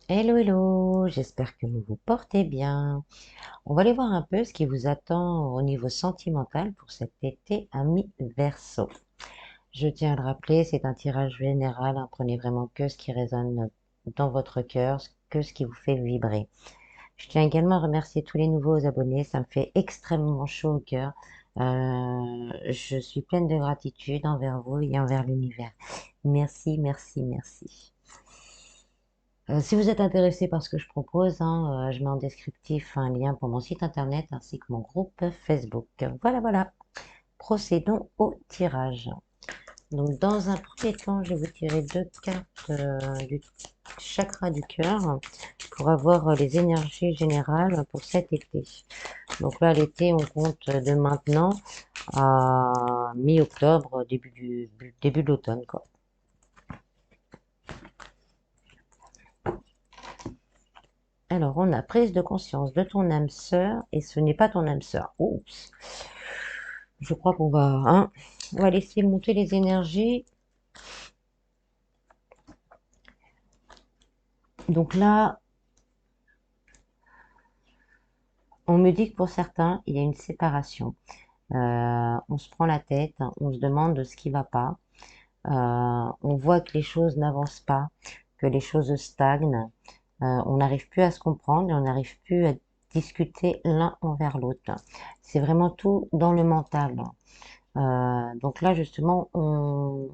Hello, hello, j'espère que vous vous portez bien. On va aller voir un peu ce qui vous attend au niveau sentimental pour cet été à mi-verso. Je tiens à le rappeler, c'est un tirage général, hein, prenez vraiment que ce qui résonne dans votre cœur, que ce qui vous fait vibrer. Je tiens également à remercier tous les nouveaux abonnés, ça me fait extrêmement chaud au cœur. Je suis pleine de gratitude envers vous et envers l'univers. Merci, merci, merci. Si vous êtes intéressé par ce que je propose, hein, je mets en descriptif un lien pour mon site internet ainsi que mon groupe Facebook. Voilà, voilà. Procédons au tirage. Donc, dans un premier temps, je vais vous tirer deux cartes du chakra du cœur pour avoir les énergies générales pour cet été. Donc là, l'été, on compte de maintenant à mi-octobre, début de l'automne, quoi. Alors, on a prise de conscience de ton âme sœur et ce n'est pas ton âme sœur. Oups. Je crois on va laisser monter les énergies. Donc là, on me dit que pour certains, il y a une séparation. On se prend la tête, on se demande ce qui va pas. On voit que les choses n'avancent pas, que les choses stagnent. On n'arrive plus à se comprendre et on n'arrive plus à discuter l'un envers l'autre. C'est vraiment tout dans le mental. Donc là, justement, on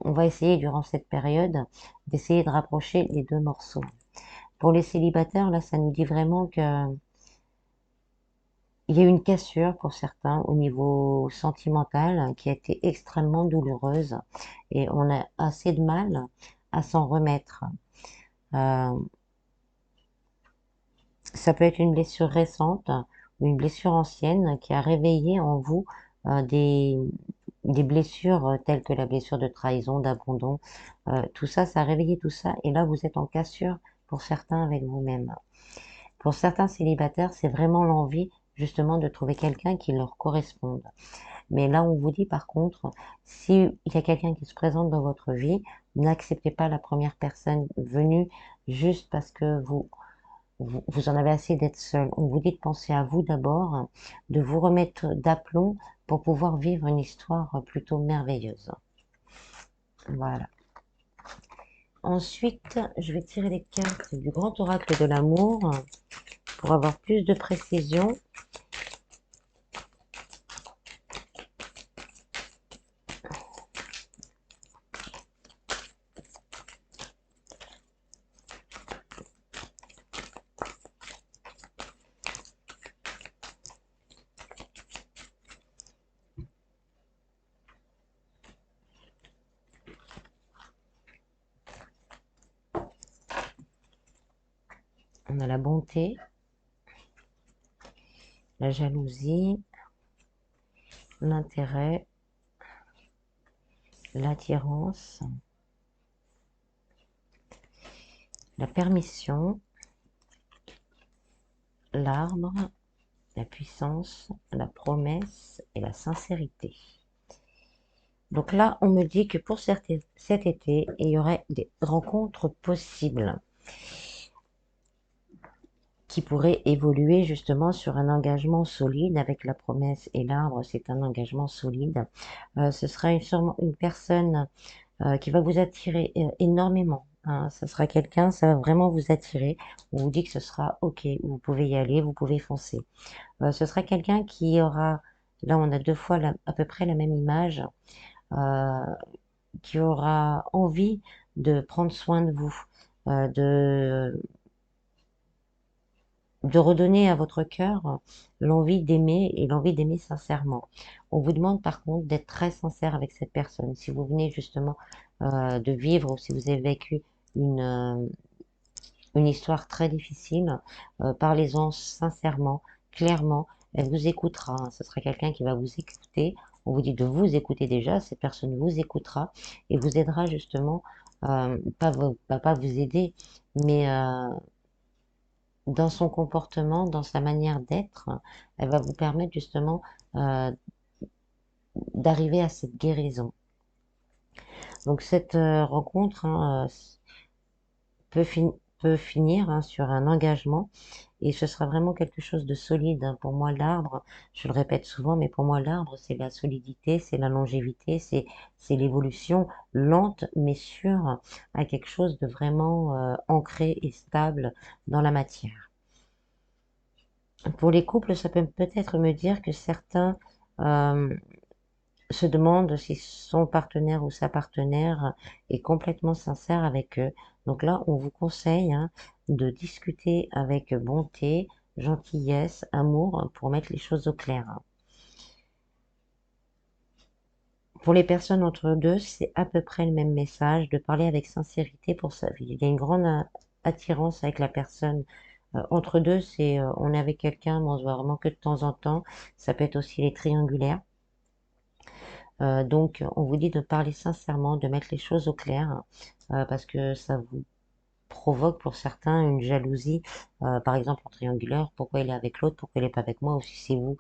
va essayer durant cette période d'essayer de rapprocher les deux morceaux. Pour les célibataires, là, ça nous dit vraiment que il y a eu une cassure pour certains au niveau sentimental qui a été extrêmement douloureuse et on a assez de mal à s'en remettre. Euh, Ça peut être une blessure récente ou une blessure ancienne qui a réveillé en vous euh, des, des blessures telles que la blessure de trahison, d'abandon. Tout ça, ça a réveillé tout ça. Et là, vous êtes en cassure pour certains avec vous-même. Pour certains célibataires, c'est vraiment l'envie justement de trouver quelqu'un qui leur corresponde. Mais là, on vous dit par contre, s'il y a quelqu'un qui se présente dans votre vie, n'acceptez pas la première personne venue juste parce que vous en avez assez d'être seul. On vous dit de penser à vous d'abord, de vous remettre d'aplomb pour pouvoir vivre une histoire plutôt merveilleuse. Voilà. Ensuite, je vais tirer les cartes du grand oracle de l'amour pour avoir plus de précision. On a la bonté, la jalousie, l'intérêt, l'attirance, la permission, l'arbre, la puissance, la promesse et la sincérité. Donc là, on me dit que pour cet été, il y aurait des rencontres possibles qui pourraient évoluer justement sur un engagement solide avec la promesse et l'arbre, c'est un engagement solide. Ce sera sûrement une personne qui va vous attirer énormément, hein. Ça sera quelqu'un, ça va vraiment vous attirer. On vous dit que ce sera OK, vous pouvez y aller, vous pouvez foncer. Ce sera quelqu'un qui aura, là on a deux fois à peu près la même image, euh, qui aura envie de prendre soin de vous, euh, de, de redonner à votre cœur l'envie d'aimer et l'envie d'aimer sincèrement. On vous demande par contre d'être très sincère avec cette personne. Si vous venez justement de vivre ou si vous avez vécu une histoire très difficile, parlez-en sincèrement, clairement. Elle vous écoutera, hein. Ce sera quelqu'un qui va vous écouter. On vous dit de vous écouter déjà. Cette personne vous écoutera et vous aidera justement, pas vous aider, mais dans son comportement, dans sa manière d'être, elle va vous permettre justement euh, d'arriver à cette guérison. Donc cette rencontre, hein, peut finir. peut finir hein, sur un engagement et ce sera vraiment quelque chose de solide. Hein. Pour moi, l'arbre, je le répète souvent, mais pour moi, l'arbre, c'est la solidité, c'est la longévité, c'est l'évolution lente mais sûre à quelque chose de vraiment ancré et stable dans la matière. Pour les couples, ça peut peut-être me dire que certains se demandent si son partenaire ou sa partenaire est complètement sincère avec eux. Donc là, on vous conseille hein, de discuter avec bonté, gentillesse, amour pour mettre les choses au clair. Pour les personnes entre deux, c'est à peu près le même message, de parler avec sincérité pour sa vie. Il y a une grande attirance avec la personne. Entre deux, c'est on est avec quelqu'un, mais on se voit vraiment que de temps en temps. Ça peut être aussi les triangulaires. Donc, on vous dit de parler sincèrement, de mettre les choses au clair, parce que ça vous provoque pour certains une jalousie. Par exemple, en triangulaire, pourquoi il est avec l'autre, pourquoi il n'est pas avec moi, ou si c'est vous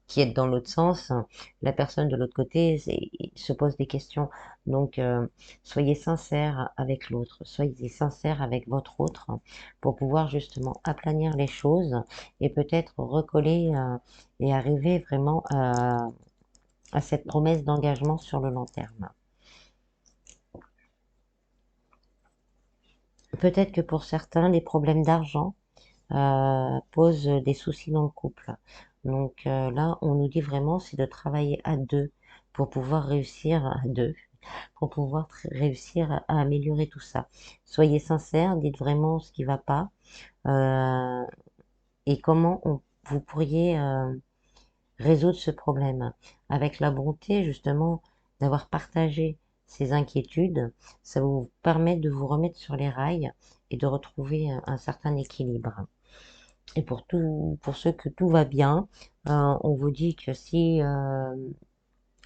qui êtes dans l'autre sens, la personne de l'autre côté se pose des questions. Donc, soyez sincère avec l'autre, soyez sincère avec votre autre pour pouvoir justement aplanir les choses et peut-être recoller et arriver vraiment à cette promesse d'engagement sur le long terme. Peut-être que pour certains, les problèmes d'argent posent des soucis dans le couple. Donc là, on nous dit vraiment, c'est de travailler à deux pour pouvoir réussir à deux, pour pouvoir réussir à améliorer tout ça. Soyez sincères, dites vraiment ce qui va pas et comment vous pourriez résoudre ce problème. Avec la bonté, justement, d'avoir partagé ces inquiétudes, ça vous permet de vous remettre sur les rails et de retrouver un certain équilibre. Et pour ceux que tout va bien, on vous dit que si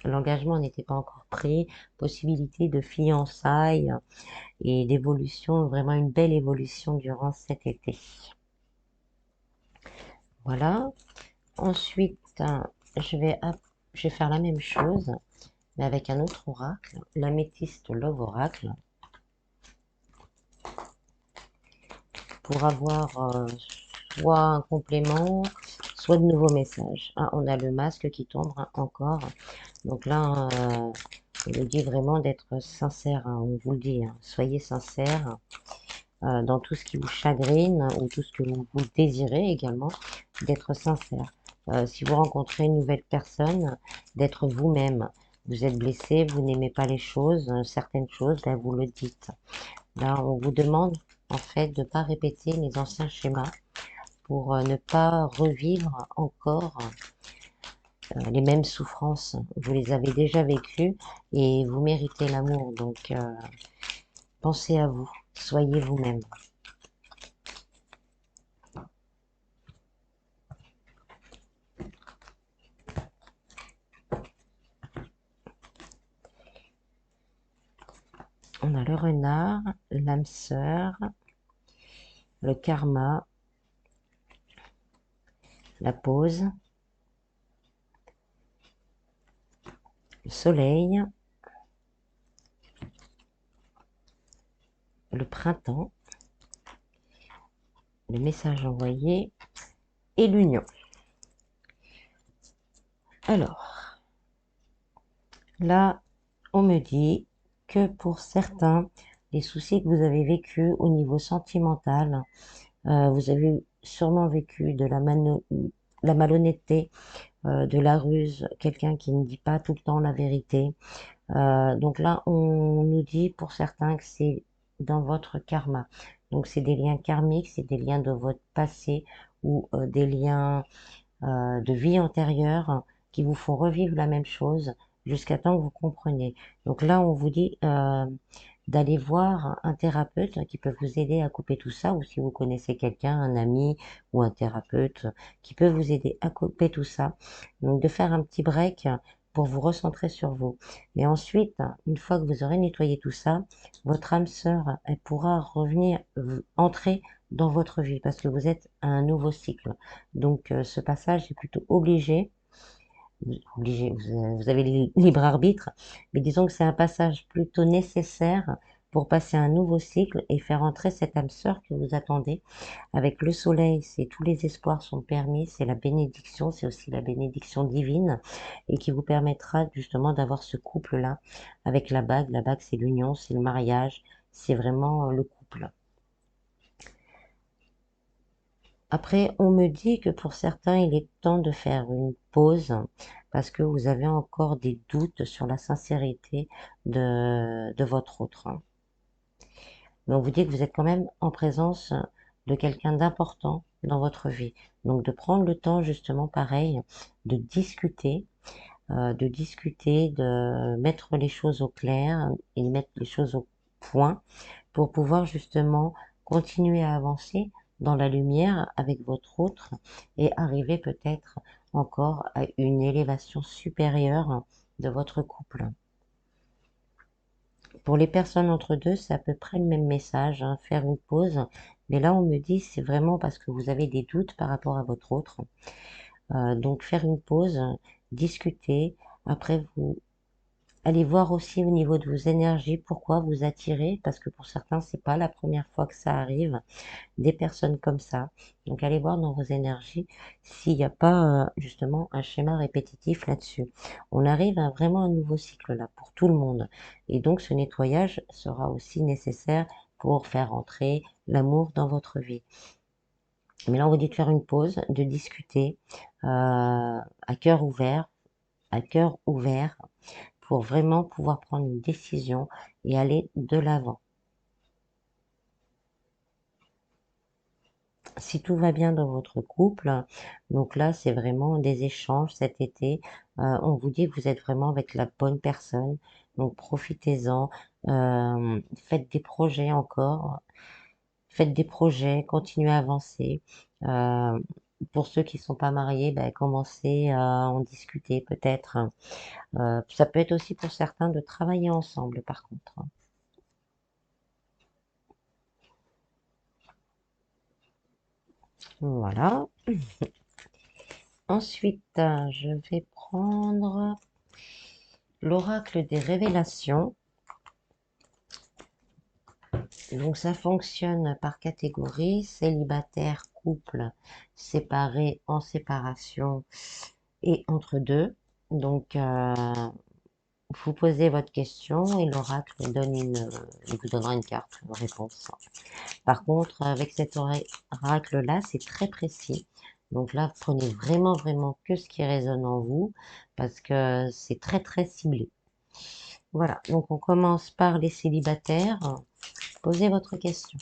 l'engagement n'était pas encore pris, possibilité de fiançailles et d'évolution, vraiment une belle évolution durant cet été. Voilà. Ensuite, je vais faire la même chose, mais avec un autre oracle, l'améthyste Love Oracle, pour avoir soit un complément, soit de nouveaux messages. Ah, on a le masque qui tombe hein, encore. Donc là, on nous dit vraiment d'être sincère, hein, on vous le dit, hein. Soyez sincère dans tout ce qui vous chagrine ou tout ce que vous désirez également, d'être sincère. Si vous rencontrez une nouvelle personne, d'être vous-même. Vous êtes blessé, vous n'aimez pas les choses, certaines choses, ben vous le dites. Là, on vous demande en fait de ne pas répéter les anciens schémas pour ne pas revivre encore les mêmes souffrances. Vous les avez déjà vécues et vous méritez l'amour. Donc, pensez à vous, soyez vous-même. On a le renard, l'âme sœur, le karma, la pause, le soleil, le printemps, le message envoyé et l'union. Alors, là, on me dit que pour certains, les soucis que vous avez vécus au niveau sentimental, vous avez sûrement vécu de la malhonnêteté, de la ruse, quelqu'un qui ne dit pas tout le temps la vérité. Donc là, on nous dit pour certains que c'est dans votre karma. Donc c'est des liens karmiques, c'est des liens de votre passé ou des liens de vie antérieure qui vous font revivre la même chose jusqu'à temps que vous compreniez. Donc là, on vous dit d'aller voir un thérapeute qui peut vous aider à couper tout ça, ou si vous connaissez quelqu'un, un ami ou un thérapeute qui peut vous aider à couper tout ça. Donc de faire un petit break pour vous recentrer sur vous. Et ensuite, une fois que vous aurez nettoyé tout ça, votre âme sœur, elle pourra revenir, entrer dans votre vie parce que vous êtes à un nouveau cycle. Donc ce passage est plutôt obligé, vous avez le libre arbitre, mais disons que c'est un passage plutôt nécessaire pour passer un nouveau cycle et faire entrer cette âme sœur que vous attendez. Avec le soleil, c'est tous les espoirs sont permis, c'est la bénédiction, c'est aussi la bénédiction divine et qui vous permettra justement d'avoir ce couple-là avec la bague. La bague, c'est l'union, c'est le mariage, c'est vraiment le couple. Après, on me dit que pour certains, il est temps de faire une pause parce que vous avez encore des doutes sur la sincérité de votre autre. Mais on vous dit que vous êtes quand même en présence de quelqu'un d'important dans votre vie. Donc de prendre le temps justement pareil de mettre les choses au clair et mettre les choses au point pour pouvoir justement continuer à avancer dans la lumière avec votre autre et arriver peut-être encore à une élévation supérieure de votre couple. Pour les personnes entre deux, c'est à peu près le même message, hein, faire une pause. Mais là, on me dit c'est vraiment parce que vous avez des doutes par rapport à votre autre. Donc faire une pause, discuter. Après, vous allez voir aussi au niveau de vos énergies pourquoi vous attirez, parce que pour certains, c'est pas la première fois que ça arrive, des personnes comme ça. Donc allez voir dans vos énergies s'il n'y a pas justement un schéma répétitif là-dessus. On arrive à vraiment un nouveau cycle là pour tout le monde. Et donc ce nettoyage sera aussi nécessaire pour faire entrer l'amour dans votre vie. Mais là, on vous dit de faire une pause, de discuter à cœur ouvert, pour vraiment pouvoir prendre une décision et aller de l'avant. Si tout va bien dans votre couple, donc là, c'est vraiment des échanges cet été. On vous dit que vous êtes vraiment avec la bonne personne, donc profitez-en. Faites des projets encore, faites des projets, continuez à avancer. Pour ceux qui ne sont pas mariés, ben, commencez à en discuter peut-être. Ça peut être aussi pour certains de travailler ensemble par contre. Voilà. Ensuite, je vais prendre l'oracle des révélations. Donc ça fonctionne par catégorie, célibataire, couple, séparé, en séparation et entre deux. Donc vous posez votre question et l'oracle il vous donnera une carte de réponse. Par contre, avec cet oracle-là, c'est très précis. Donc là, prenez vraiment, vraiment que ce qui résonne en vous, parce que c'est très, très ciblé. Voilà, donc on commence par les célibataires. Posez votre question.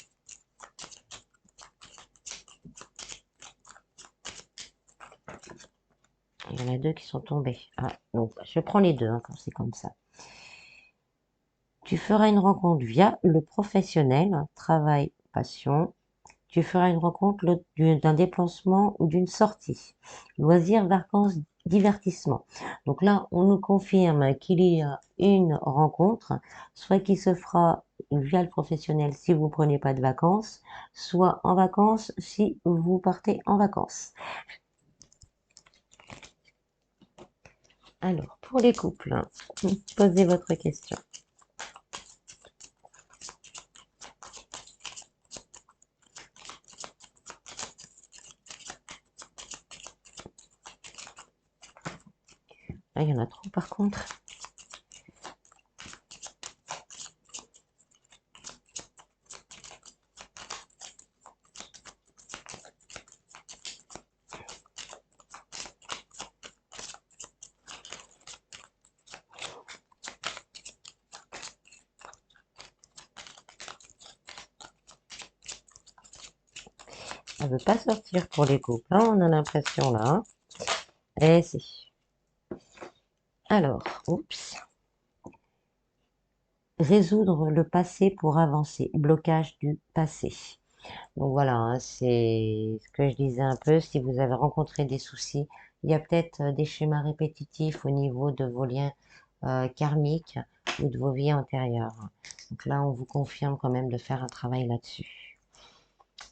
Il y en a deux qui sont tombés. Ah, donc je prends les deux quand c'est comme ça. Tu feras une rencontre via le professionnel, travail, passion. Tu feras une rencontre d'un déplacement ou d'une sortie. Loisirs, vacances, divertissement. Donc là, on nous confirme qu'il y a une rencontre, soit qui se fera via le professionnel si vous prenez pas de vacances, soit en vacances si vous partez en vacances. Alors, pour les couples, posez votre question. Ah, il y en a trop par contre. Ça veut pas sortir pour les couples, hein, on a l'impression là. Hein. Eh si. Alors, oups. Résoudre le passé pour avancer. Blocage du passé. Donc voilà, hein, c'est ce que je disais un peu. Si vous avez rencontré des soucis, il y a peut-être des schémas répétitifs au niveau de vos liens karmiques ou de vos vies antérieures. Donc là, on vous confirme quand même de faire un travail là-dessus.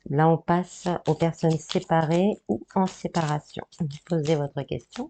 Là, on passe aux personnes séparées ou en séparation. Posez votre question.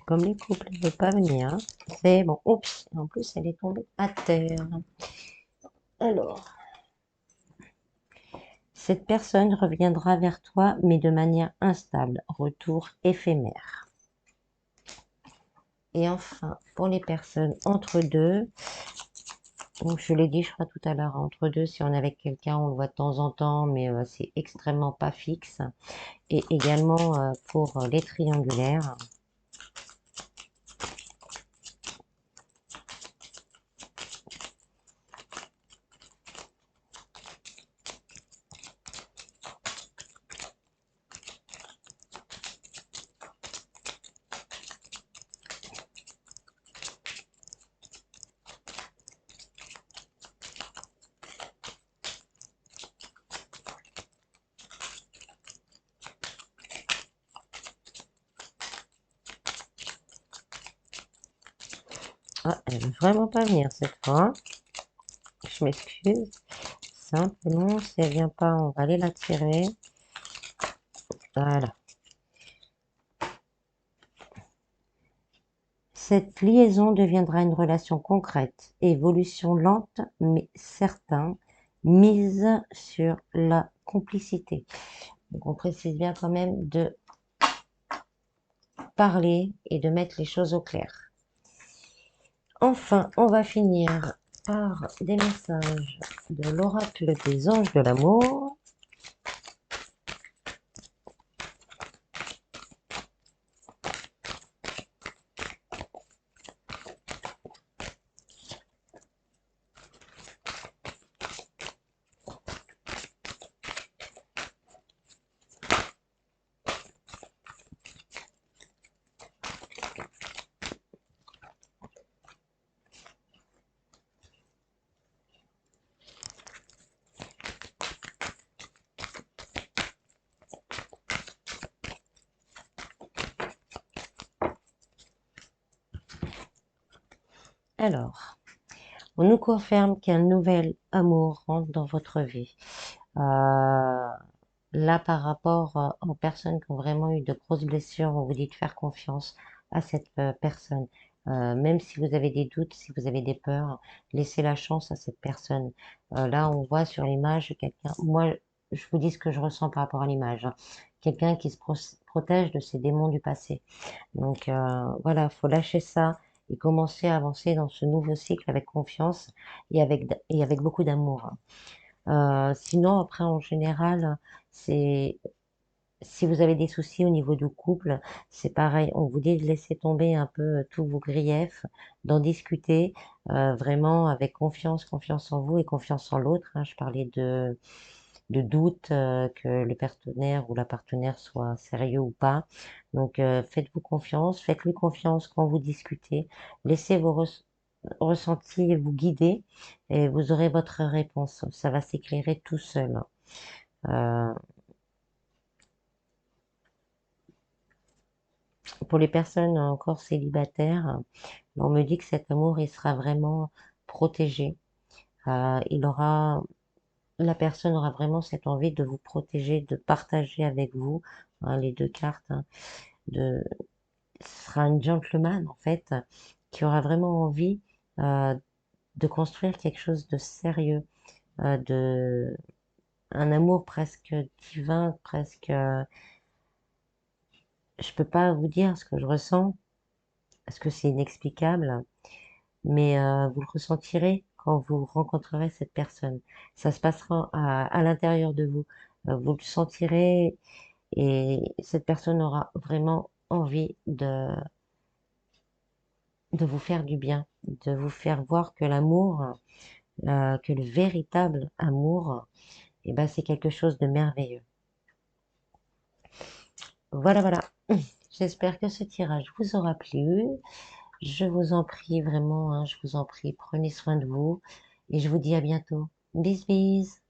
Comme les couples ne veulent pas venir. C'est bon. Oups, en plus, elle est tombée à terre. Alors, cette personne reviendra vers toi, mais de manière instable. Retour éphémère. Et enfin, pour les personnes entre deux, donc je l'ai dit, je crois tout à l'heure, entre deux, si on est avec quelqu'un, on le voit de temps en temps, mais c'est extrêmement pas fixe. Et également pour les triangulaires. Ah, elle veut vraiment pas venir cette fois. Je m'excuse. Simplement, si elle vient pas, on va aller la tirer. Voilà. Cette liaison deviendra une relation concrète, évolution lente mais certain, mise sur la complicité. Donc on précise bien quand même de parler et de mettre les choses au clair. Enfin, on va finir par des messages de l'oracle des anges de l'amour. Alors, on nous confirme qu'un nouvel amour rentre dans votre vie. Là, par rapport aux personnes qui ont vraiment eu de grosses blessures, on vous dit de faire confiance à cette personne. Même si vous avez des doutes, si vous avez des peurs, laissez la chance à cette personne. Là, on voit sur l'image quelqu'un. Moi, je vous dis ce que je ressens par rapport à l'image, hein. Quelqu'un qui se protège de ses démons du passé. Donc voilà, faut lâcher ça et commencer à avancer dans ce nouveau cycle avec confiance et avec beaucoup d'amour, hein. Sinon, après, en général, c'est si vous avez des soucis au niveau du couple, c'est pareil. On vous dit de laisser tomber un peu tous vos griefs, d'en discuter vraiment avec confiance, confiance en vous et confiance en l'autre, hein. Je parlais de doute que le partenaire ou la partenaire soit sérieux ou pas. Donc faites-vous confiance, faites-lui confiance quand vous discutez, laissez vos ressentis vous guider et vous aurez votre réponse. Ça va s'éclairer tout seul. Euh, pour les personnes encore célibataires, on me dit que cet amour, il sera vraiment protégé. Il aura, la personne aura vraiment cette envie de vous protéger, de partager avec vous, hein, les deux cartes, hein, de, ce sera un gentleman en fait qui aura vraiment envie euh, de construire quelque chose de sérieux, de un amour presque divin, presque. Je peux pas vous dire ce que je ressens parce que c'est inexplicable, mais vous le ressentirez quand vous rencontrerez cette personne. Ça se passera à l'intérieur de vous. Vous le sentirez et cette personne aura vraiment envie de vous faire du bien, de vous faire voir que l'amour, que le véritable amour, eh ben, c'est quelque chose de merveilleux. Voilà, voilà. J'espère que ce tirage vous aura plu. Je vous en prie vraiment, hein, je vous en prie, prenez soin de vous et je vous dis à bientôt. Bis bis.